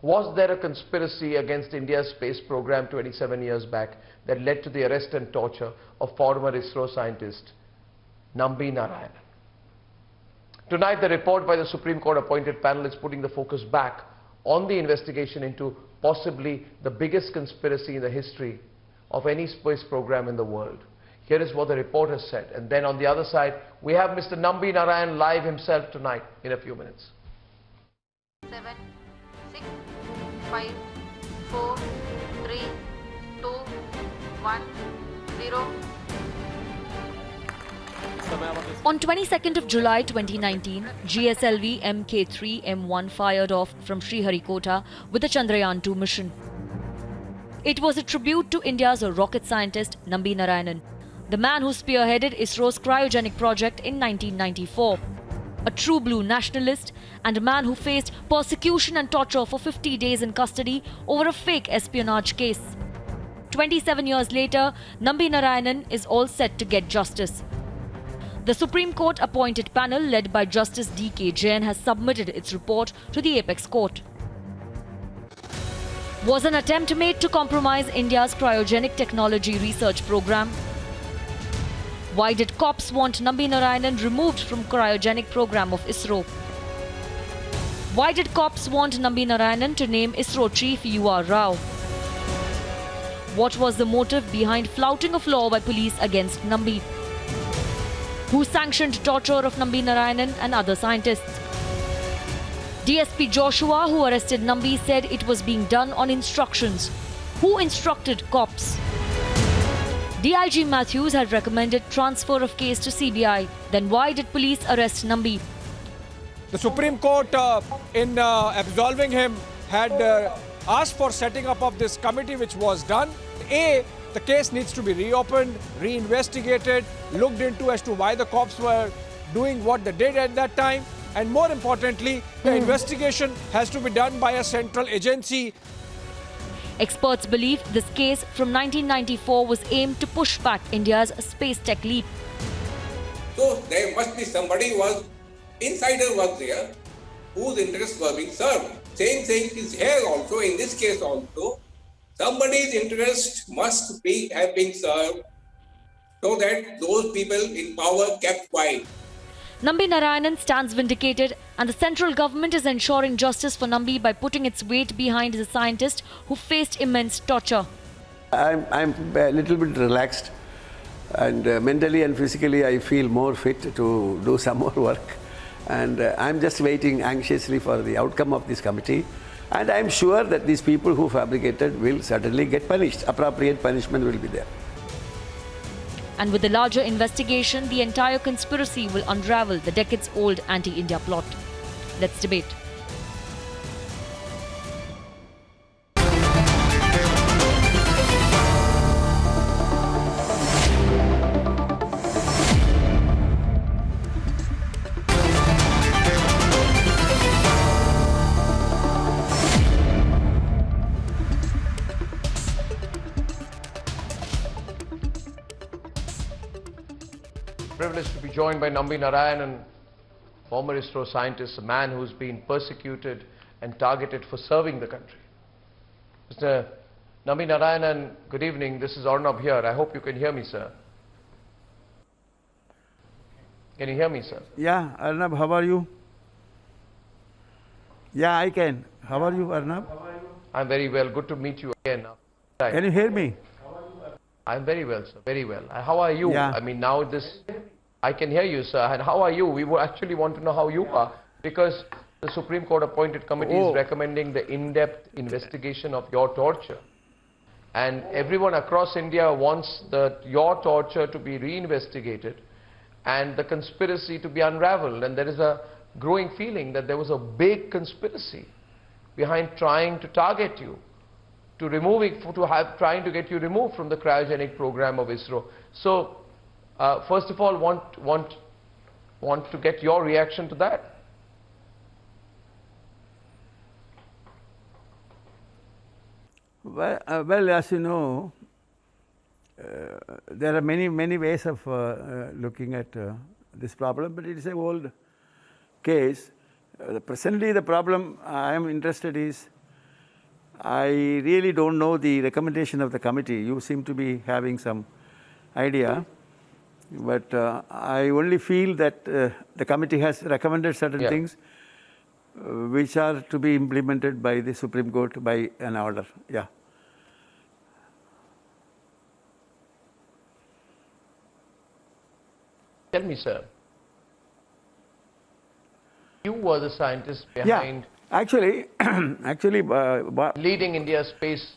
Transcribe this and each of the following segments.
Was there a conspiracy against India's space program 27 years back that led to the arrest and torture of former ISRO scientist Nambi Narayanan? Tonight, the report by the Supreme Court appointed panel is putting the focus back on the investigation into possibly the biggest conspiracy in the history of any space program in the world. Here is what the report has said. And then on the other side, we have Mr. Nambi Narayanan live himself tonight in a few minutes. 7, 6, 5, 4, 3, 2, 1, 0. On 22nd of July 2019, GSLV Mk3-M1 fired off from Sriharikota with a Chandrayaan-2 mission. It was a tribute to India's rocket scientist Nambi Narayanan, the man who spearheaded ISRO's cryogenic project in 1994. A true blue nationalist and a man who faced persecution and torture for 50 days in custody over a fake espionage case. 27 years later, Nambi Narayanan is all set to get justice. The Supreme Court appointed panel led by Justice D.K. Jain has submitted its report to the Apex Court. Was an attempt made to compromise India's cryogenic technology research program? Why did cops want Nambi Narayanan removed from cryogenic program of ISRO? Why did cops want Nambi Narayanan to name ISRO chief U.R. Rao? What was the motive behind flouting of law by police against Nambi? Who sanctioned torture of Nambi Narayanan and other scientists? DSP Joshua, who arrested Nambi, said it was being done on instructions. Who instructed cops? DIG Matthews had recommended transfer of case to CBI. Then why did police arrest Nambi? The Supreme Court, in absolving him, had asked for setting up of this committee, which was done. The case needs to be reopened, reinvestigated, looked into as to why the cops were doing what they did at that time. And more importantly, the investigation has to be done by a central agency. Experts believe this case from 1994 was aimed to push back India's space tech leap. So there must be somebody insider was there, whose interests were being served. Same thing is here also, in this case also. Somebody's interest must have been served so that those people in power kept quiet. Nambi Narayanan stands vindicated, and the central government is ensuring justice for Nambi by putting its weight behind the scientist who faced immense torture. I'm a little bit relaxed, and mentally and physically I feel more fit to do some more work. And I'm just waiting anxiously for the outcome of this committee. And I'm sure that these people who fabricated will certainly get punished. Appropriate punishment will be there. And with the larger investigation, the entire conspiracy will unravel the decades-old anti-India plot. Let's debate. Privileged to be joined by Nambi Narayanan, former ISRO scientist, a man who's been persecuted and targeted for serving the country. Mr. Nambi Narayanan, good evening. This is Arnab here. I hope you can hear me, sir. Can you hear me, sir? Yeah, Arnab, how are you? Yeah, I can. How are you, Arnab? I'm very well. Good to meet you again. Can you hear me? I'm very well, sir. Very well. How are you? Yeah. I mean, now I can hear you, sir. And how are you? We would actually want to know how you are, because the Supreme Court appointed committee is recommending the in-depth investigation of your torture. And everyone across India wants your torture to be reinvestigated and the conspiracy to be unraveled. And there is a growing feeling that there was a big conspiracy behind trying to target you, trying to get you removed from the cryogenic program of ISRO. So, first of all, want to get your reaction to that. Well, as you know, there are many ways of looking at this problem, but it is an old case. Presently, the problem I am interested is I really don't know the recommendation of the committee. You seem to be having some idea. But I only feel that the committee has recommended certain things which are to be implemented by the Supreme Court by an order. Yeah. Tell me, sir. You were the scientist behind actually leading India's space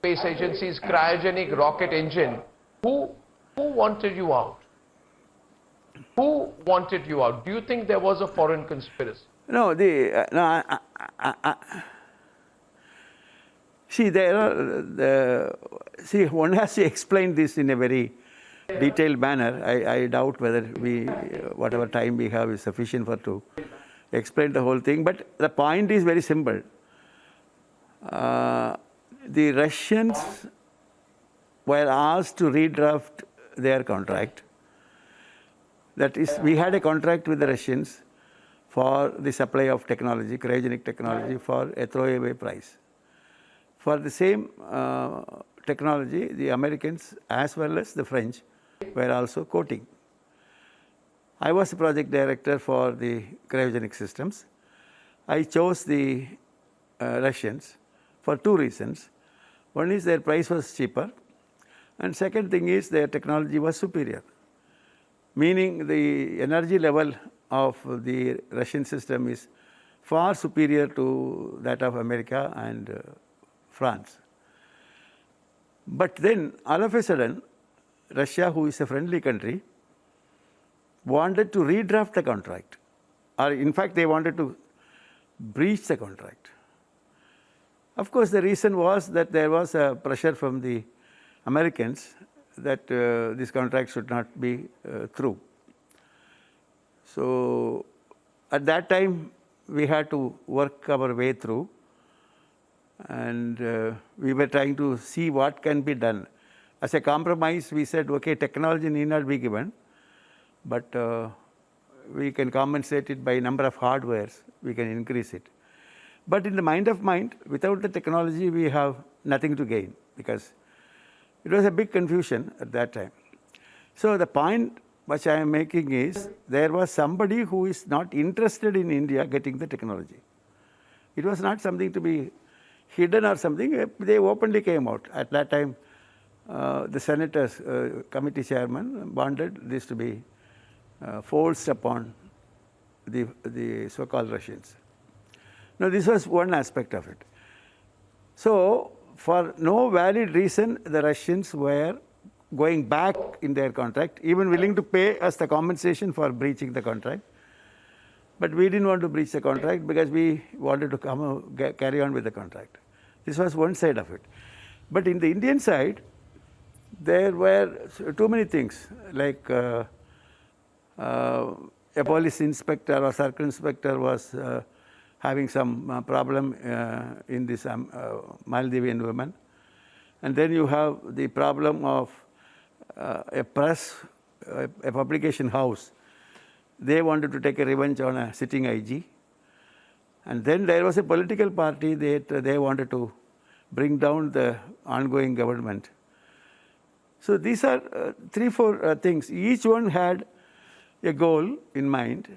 agency's cryogenic rocket engine. Who wanted you out? Who wanted you out? Do you think there was a foreign conspiracy? No, see, one has to explain this in a very detailed manner. I doubt whether whatever time we have is sufficient to explain the whole thing. But the point is very simple. The Russians were asked to redraft their contract. That is, we had a contract with the Russians for the supply of technology, cryogenic technology, for a throwaway price. For the same technology, the Americans as well as the French were also quoting. I was the project director for the cryogenic systems. I chose the Russians for two reasons. One is their price was cheaper, and second thing is their technology was superior, meaning the energy level of the Russian system is far superior to that of America and France. But then all of a sudden, Russia, who is a friendly country, wanted to redraft the contract, or in fact they wanted to breach the contract. Of course, the reason was that there was a pressure from the Americans that this contract should not be through. So at that time, we had to work our way through, and we were trying to see what can be done. As a compromise, we said, okay, technology need not be given, but we can compensate it by number of hardwares, we can increase it. But in the mind of mind, without the technology, we have nothing to gain, because it was a big confusion at that time. So the point which I am making is, there was somebody who is not interested in India getting the technology. It was not something to be hidden or something. They openly came out. At that time, the senators, committee chairman, wanted this to be forced upon the so-called Russians. Now, this was one aspect of it. So, for no valid reason, the Russians were going back in their contract, even willing to pay us the compensation for breaching the contract. But we didn't want to breach the contract because we wanted to carry on with the contract. This was one side of it. But in the Indian side, there were too many things, like a police inspector or circle inspector was having some problem in this Maldivian woman. And then you have the problem of a press, a publication house. They wanted to take a revenge on a sitting IG. And then there was a political party that they wanted to bring down the ongoing government. So these are 3-4 things. Each one had a goal in mind,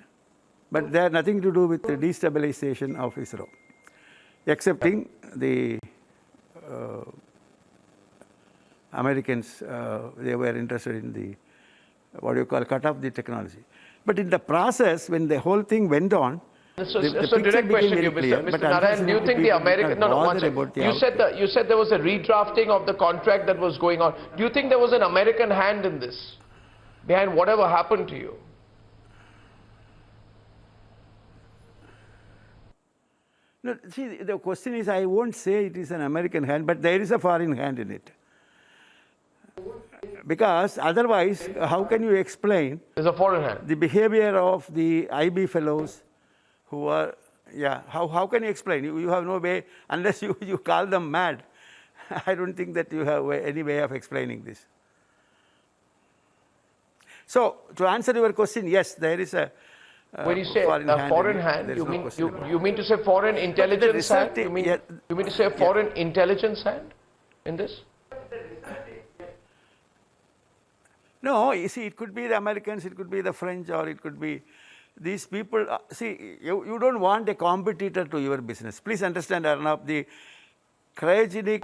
but they had nothing to do with the destabilization of ISRO, excepting the Americans. They were interested in the, cut off the technology. But in the process, when the whole thing went on, so direct question to you, Mr. Narayan, do you think the American, you said there was a redrafting of the contract that was going on. Do you think there was an American hand in this, behind whatever happened to you? No, see, the question is, I won't say it is an American hand, but there is a foreign hand in it. Because otherwise, how can you explain There's a foreign hand. the behavior of the IB fellows who are, how can you explain? You have no way, unless you call them mad. I don't think that you have any way of explaining this. So, to answer your question, yes, there is a When you say foreign hand, foreign hand, there is no question about it. you mean to say foreign intelligence hand? You mean, yeah, you mean to say foreign intelligence hand in this? No, you see, it could be the Americans, it could be the French, or it could be these people. See, you don't want a competitor to your business. Please understand, Arnab, the cryogenic,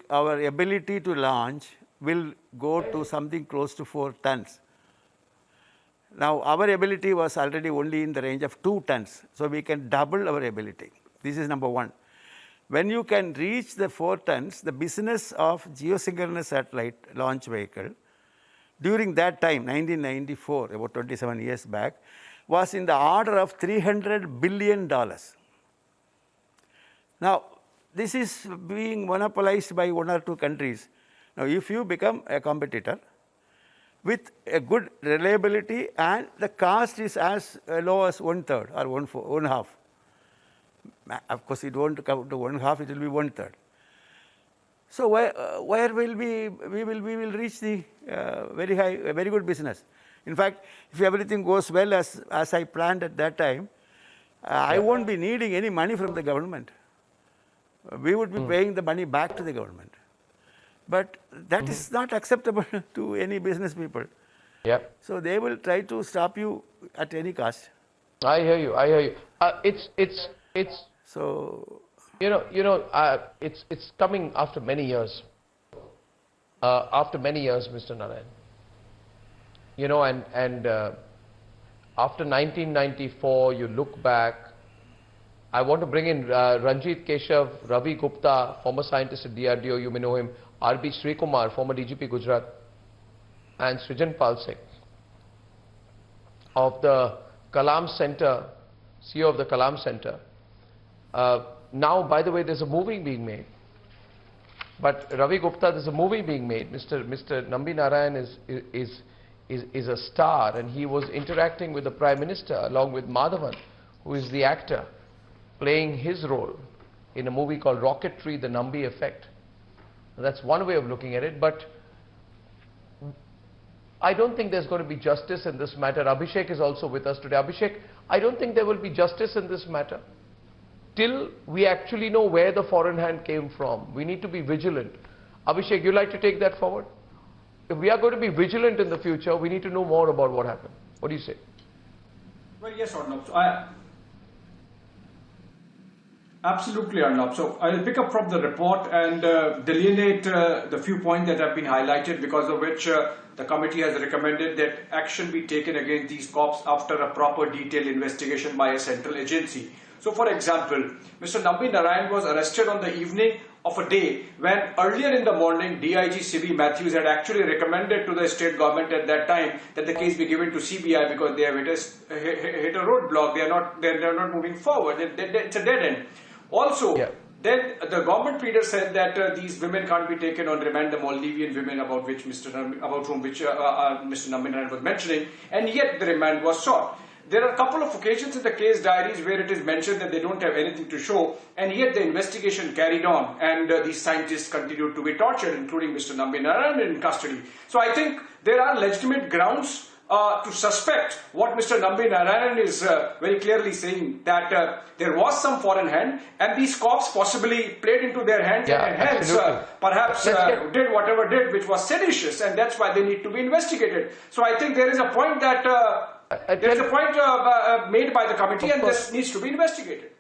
our ability to launch will go to something close to 4 tons. Now, our ability was already only in the range of 2 tons, so we can double our ability. This is number one. When you can reach the 4 tons, the business of geosynchronous satellite launch vehicle, during that time, 1994, about 27 years back, was in the order of $300 billion. Now, this is being monopolized by 1 or 2 countries. Now, if you become a competitor with a good reliability and the cost is as low as 1/3 or 1/2. Of course, it won't come to 1/2, it will be 1/3. So where will we will reach the very good business. In fact, if everything goes well as I planned at that time, I won't be needing any money from the government. We would be paying the money back to the government. But that is not acceptable to any business people. Yeah. So they will try to stop you at any cost. I hear you. I hear you. It's So it's coming after many years. After many years, Mr. Narayan. After 1994, you look back. I want to bring in Ranjit Keshav, Ravi Gupta, former scientist at DRDO, you may know him, R.B. Srikumar, former DGP Gujarat, and Srijan Pal Singh of the Kalam Center, CEO of the Kalam Center. Now, by the way, there's a movie being made. But Ravi Gupta, there's a movie being made. Mr. Nambi Narayan is a star, and he was interacting with the Prime Minister along with Madhavan, who is the actor, playing his role in a movie called Rocketry, The Nambi Effect. That's one way of looking at it, but I don't think there's going to be justice in this matter. Abhishek is also with us today. Abhishek, I don't think there will be justice in this matter till we actually know where the foreign hand came from. We need to be vigilant. Abhishek, you'd like to take that forward? If we are going to be vigilant in the future, we need to know more about what happened. What do you say? Well, yes, Arnab. So absolutely, Arnab. So I'll pick up from the report and delineate the few points that have been highlighted, because of which the committee has recommended that action be taken against these cops after a proper detailed investigation by a central agency. So, for example, Mr. Nambi Narayan was arrested on the evening of a day when earlier in the morning DIG C.V. Matthews had actually recommended to the state government at that time that the case be given to CBI because they have hit a roadblock. They are not moving forward. It's a dead end. Also, then the government leader said that these women can't be taken on remand, the Maldivian women about whom Mr. Nambi Narayan was mentioning, and yet the remand was sought. There are a couple of occasions in the case diaries where it is mentioned that they don't have anything to show, and yet the investigation carried on, and these scientists continued to be tortured, including Mr. Nambi Narayan in custody. So I think there are legitimate grounds to suspect what Mr. Nambi Narayan is very clearly saying, that there was some foreign hand, and these cops possibly played into their hands, and hence perhaps did whatever did, which was seditious, and that's why they need to be investigated. So I think there is a point that there is a point made by the committee, and this needs to be investigated.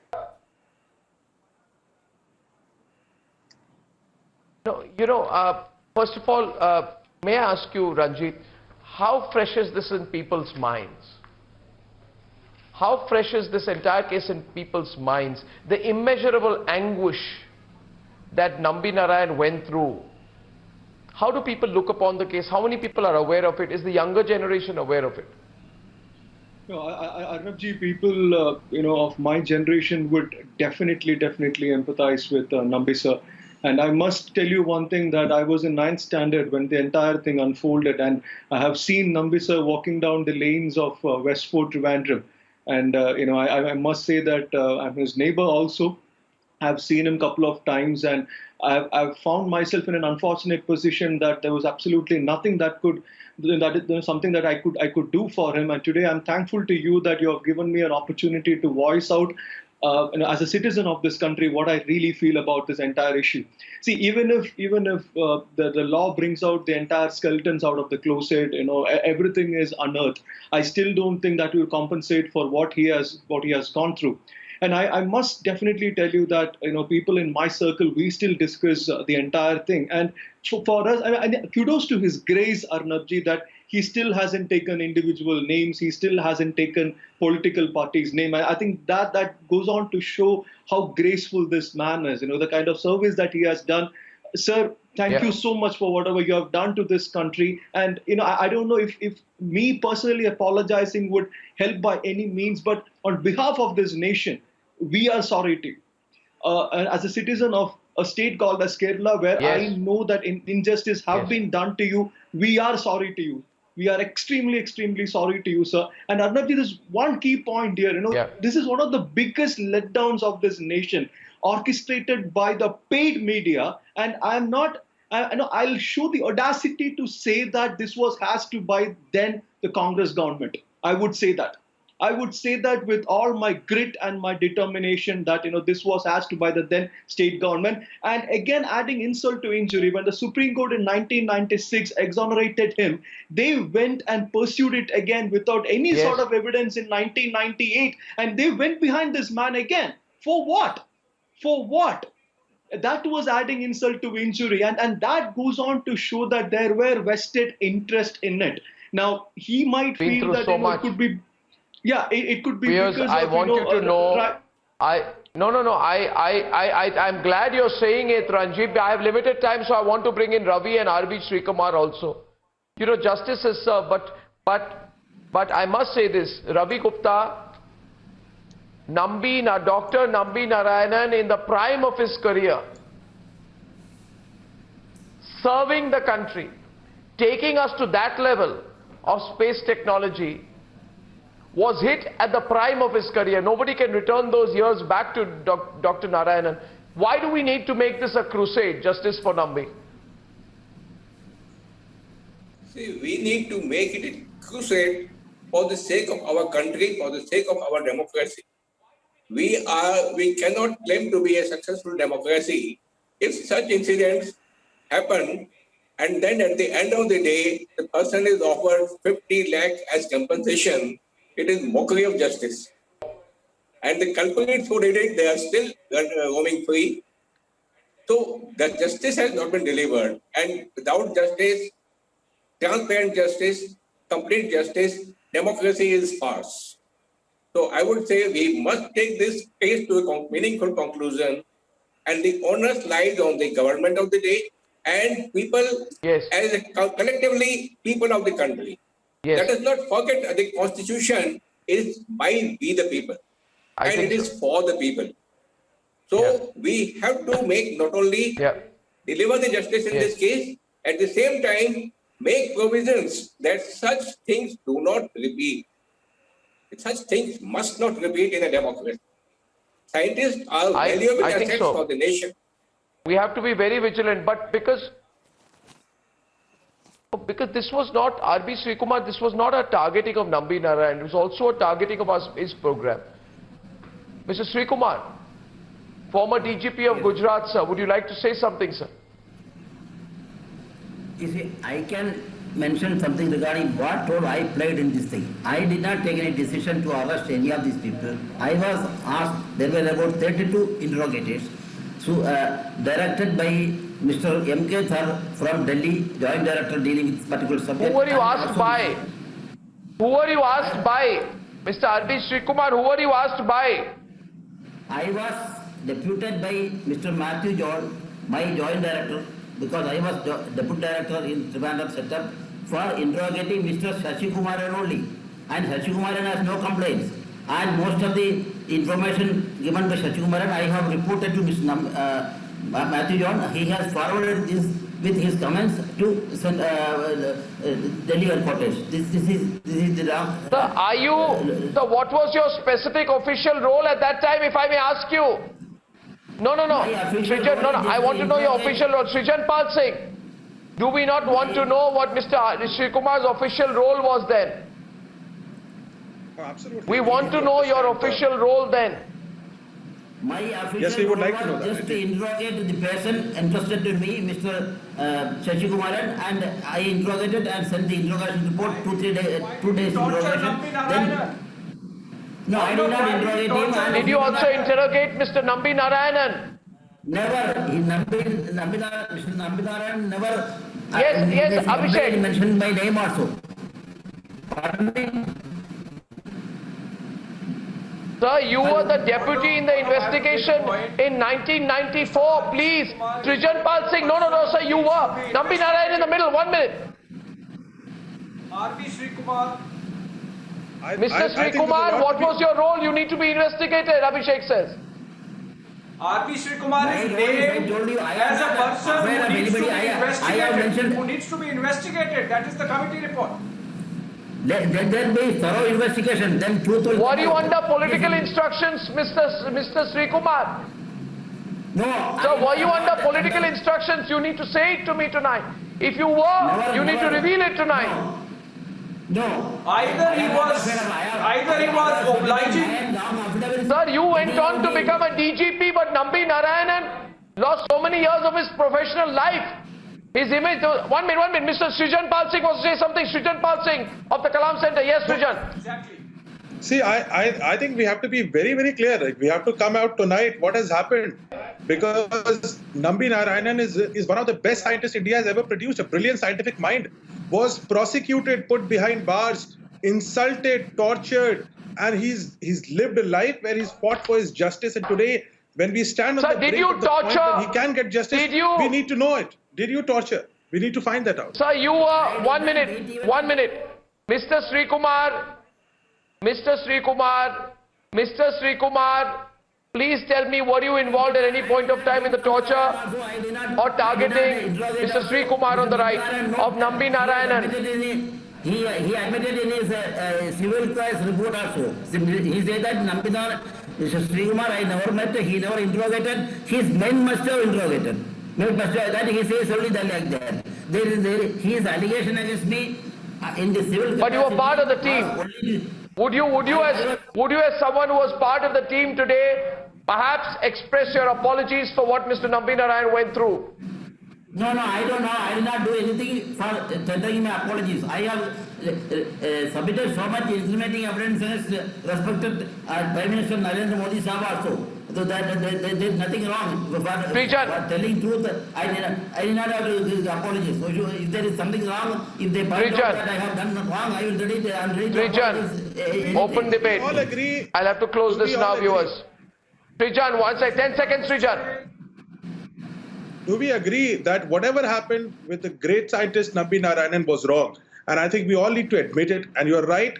First of all, may I ask you, Ranjit, how fresh is this in people's minds? How fresh is this entire case in people's minds? The immeasurable anguish that Nambi Narayan went through. How do people look upon the case? How many people are aware of it? Is the younger generation aware of it? Arnabji, people of my generation would definitely empathize with Nambi sir. And I must tell you one thing, that I was in 9th standard when the entire thing unfolded, and I have seen Nambi sir walking down the lanes of West Fort, Trivandrum. And I must say that I'm his neighbor also. I've seen him a couple of times, and I've found myself in an unfortunate position that there was absolutely nothing that could, something that I could do for him. And today I'm thankful to you that you have given me an opportunity to voice out, as a citizen of this country, what I really feel about this entire issue. See, even if the law brings out the entire skeletons out of the closet, everything is unearthed, I still don't think that will compensate for what he has gone through. And I must definitely tell you that people in my circle, we still discuss the entire thing. And for us, and kudos to his grace, Arnabji, that he still hasn't taken individual names. He still hasn't taken political parties' name. I think that goes on to show how graceful this man is. The kind of service that he has done. Sir, thank you so much for whatever you have done to this country. And I don't know if me personally apologizing would help by any means, but on behalf of this nation, we are sorry to you. And as a citizen of a state called as Kerala, where I know that injustice have been done to you, we are sorry to you. We are extremely, extremely sorry to you, sir. And Arnabji, there's one key point here. This is one of the biggest letdowns of this nation, orchestrated by the paid media. And I'll show the audacity to say that this was hashed to by then the Congress government. I would say that. I would say that with all my grit and my determination that this was asked by the then state government. And again, adding insult to injury, when the Supreme Court in 1996 exonerated him, they went and pursued it again without any sort of evidence in 1998. And they went behind this man again. For what? For what? That was adding insult to injury. And that goes on to show that there were vested interest in it. Now, he might feel that it could be... Yeah, it could be because I want you to know. I'm glad you're saying it, Ranjit. I have limited time, so I want to bring in Ravi and RB Srikumar also. Justice is served, but I must say this, Ravi Gupta, Dr. Nambi Narayanan, in the prime of his career, serving the country, taking us to that level of space technology, was hit at the prime of his career. Nobody can return those years back to Dr. Narayanan. Why do we need to make this a crusade, justice for Nambi? See, we need to make it a crusade for the sake of our country, for the sake of our democracy. We cannot claim to be a successful democracy if such incidents happen, and then at the end of the day, the person is offered 50 lakh as compensation. It is mockery of justice. And the culprits who did it, they are still roaming free. So the justice has not been delivered. And without justice, transparent justice, complete justice, democracy is farce. So I would say we must take this case to a meaningful conclusion. And the onus lies on the government of the day and people as collectively people of the country. Let us not forget the Constitution is by we the people, and it is for the people. So we have to make not only deliver the justice in this case, at the same time make provisions that such things do not repeat. Such things must not repeat in a democracy. Scientists are valuable assets for the nation. We have to be very vigilant, but because this was not, RB Srikumar, this was not a targeting of Nambi Narayanan, it was also a targeting of his program. Mr. Srikumar, former DGP of Gujarat, sir, would you like to say something, sir? You see, I can mention something regarding what role I played in this thing. I did not take any decision to arrest any of these people. I was asked, there were about 32 interrogatories, so, directed by Mr. M.K. Thar from Delhi, Joint Director dealing with particular subject. Who were you asked by? Who were you asked by? Mr. R.B. Srikumar, who were you asked by? I was deputed by Mr. Matthew John, my Joint Director, because I was Deputy Director in Trivandrum setup, for interrogating Mr. Shashi Kumaran only. And Shashi Kumaran has no complaints. And most of the information given by Shashi Kumaran, I have reported to Mr. Matthew John. He has forwarded this with his comments to Delhi headquarters. This is the Sir, what was your specific official role at that time, if I may ask you? No. My official Srijan, no. role is I want to know your interrogate- official role. Srijan Pal Singh, do we not want to know what Mr. Sri Kumar's official role was then? Absolutely. We want to know your official role then. My official Yes, we would role like to know was that. just to interrogate the person entrusted to me, Mr. Shashi Kumaran, and I interrogated and sent the interrogation report 2 days interrogation. Then, no, I did not interrogate him. And Did you also interrogate Mr. Nambi Narayanan? Never. Mr. Nambi Narayanan never. Yes, Abhishek. Mentioned my name also. Pardon me? Sir, you were the deputy in the investigation in 1994. Please, Srijan Pal Singh. No, sir, you were. Nambi Narayan in the middle. 1 minute. R.P. Sri Kumar. Mr. Sri Kumar, what was your role? You need to be investigated, Abhishek says. R.P. Sri Kumar is I named told you, I am as a not person aware of who needs to be anybody. I have investigated. mentioned- Who needs to be investigated. That is the committee report. Let there be thorough investigation. Then truth will Were come you out. under political instructions, Mr. Sri Kumar? No. Sir, were you under political instructions? You need to say it to me tonight. If you were, you need to reveal it tonight. No. Either he was obliging. Sir, you went on to become a DGP, but Nambi Narayanan lost so many years of his professional life. His image, 1 minute, Mr. Srijan Pal Singh wants to say something. Srijan Pal Singh of the Kalam Center. Yes, Srijan. Exactly. See, I think we have to be very, very clear. Like, we have to come out tonight what has happened, because Nambi Narayanan is one of the best scientists India has ever produced. A brilliant scientific mind, was prosecuted, put behind bars, insulted, tortured, and he's lived a life where he's fought for his justice. And today, when we stand on Sir, the did brink you of the point torture? that he can get justice, we need to know it. Did you torture? We need to find that out. Sir, you were 1 minute. 1 minute. Mr. Sri Kumar, please tell me, were you involved at any point of time in the torture or targeting Mr. Sri Kumar on the right of Nambi Narayanan? He admitted in his civil case report also. He said that Nambi Narayanan, Mr. Sri Kumar, I never met, he never interrogated. His men must have interrogated. That he says only that like that. His allegation against me in the civil. But you were part of the team. Would you as someone who was part of the team today, perhaps express your apologies for what Mr. Nambi Narayan went through? No, I don't know. I did not do anything for tendering my apologies. I have submitted so much incriminating evidence against respected Prime Minister Narendra Modi Sahab also. So that there is nothing wrong. For telling truth, I did not have to give apologies. So if there is something wrong, if they point out that I have done wrong, I will ready to apologize. Open debate. We all agree. I'll have to close this now, viewers. Srijan, 10 seconds, Srijan. Do we agree that whatever happened with the great scientist Nambi Narayanan was wrong? And I think we all need to admit it. And you're right.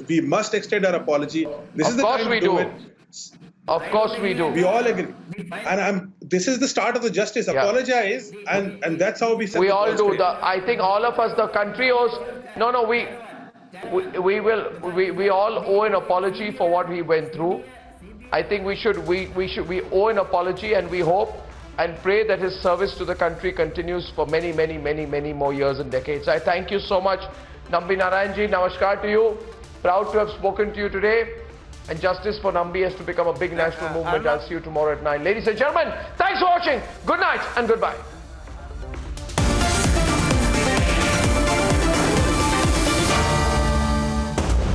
We must extend our apology. This is the time to do it. Of course we do. We all agree. And this is the start of the justice. Apologize, and that's how we. We all do. I think all of us, the country owes. We all owe an apology for what we went through. I think we owe an apology, and we hope and pray that his service to the country continues for many more years and decades. I thank you so much, Nambi Narayanji. Namaskar to you. Proud to have spoken to you today. And justice for Nambi has to become a big national movement. I'll see you tomorrow at 9. Ladies and gentlemen, thanks for watching. Good night and goodbye.